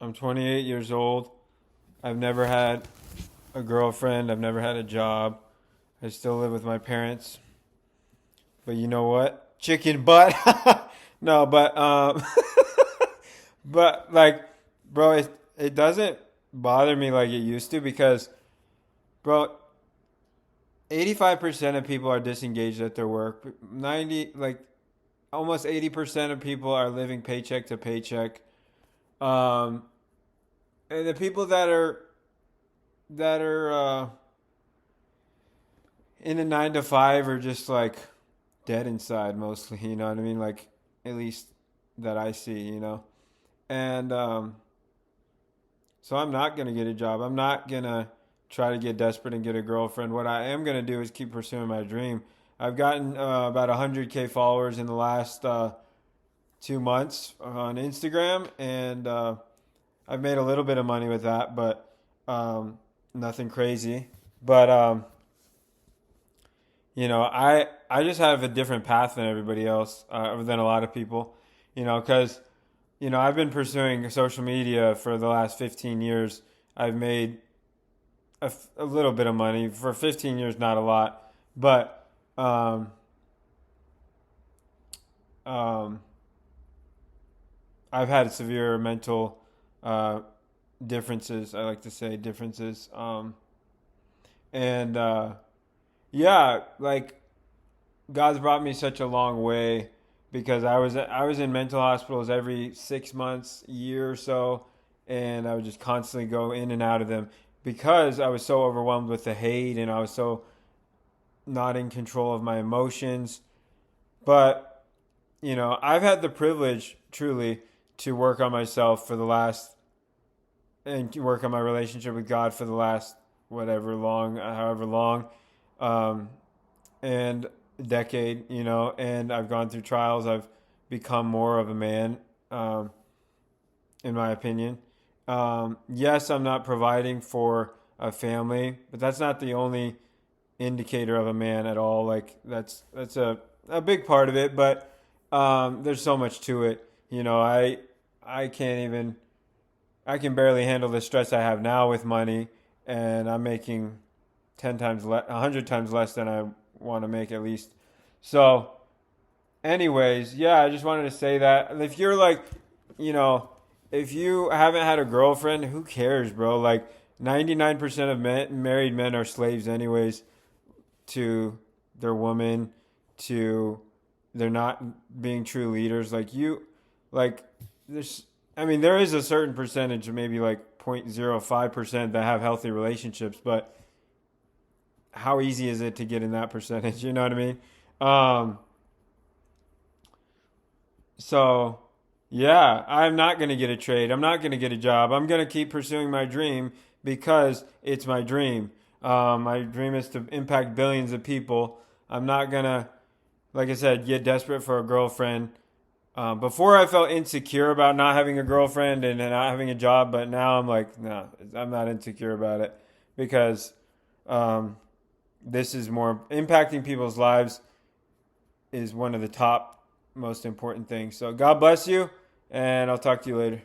I'm 28 years old. I've never had a girlfriend. I've never had a job. I still live with my parents. But you know what? Chicken butt. No, but like, bro, it doesn't bother me like it used to because, bro, 85% of people are disengaged at their work. 90, like, almost 80% of people are living paycheck to paycheck. Um, and the people that are in a 9 to 5 are just like dead inside mostly. You know what I mean? Like, at least that I see. And so I'm not gonna get a job. I'm not gonna try to get desperate and get a girlfriend. What I am gonna do is keep pursuing my dream. I've gotten about 100K followers in the last 2 months on Instagram, and I've made a little bit of money with that, but nothing crazy. But I just have a different path than everybody else, than a lot of people. Because I've been pursuing social media for the last 15 years. I've made a little bit of money for 15 years, not a lot, but um, I've had severe mental uh, differences. I like to say differences, and yeah, like God's brought me such a long way because I was in mental hospitals every 6 months, year or so, and I would just constantly go in and out of them because I was so overwhelmed with the hate and I was so not in control of my emotions. But I've had the privilege truly to work on myself for the last and work on my relationship with God for the last however long, um, and decade, and I've gone through trials. I've become more of a man, in my opinion. Yes, I'm not providing for a family, but that's not the only indicator of a man at all. Like that's a big part of it, but there's so much to it. I can't even I can barely handle the stress I have now with money, and I'm making 10 times less, 100 times less than I want to make at least. So, anyways, yeah, I just wanted to say that. If you're like, you know, if you haven't had a girlfriend, who cares, bro? Like 99% of married men are slaves, anyways, to their woman, to they're not being true leaders. Like there's, I mean, there is a certain percentage, maybe like 0.05% that have healthy relationships, but how easy is it to get in that percentage? You know what I mean? Um, so, yeah, I'm not going to get a trade. I'm not going to get a job. I'm going to keep pursuing my dream because it's my dream. My dream is to impact billions of people. I'm not going to, like I said, get desperate for a girlfriend. Before I felt insecure about not having a girlfriend and not having a job, but now I'm like, no, I'm not insecure about it because um, this is more impacting people's lives is one of the top most important things. So God bless you, and I'll talk to you later.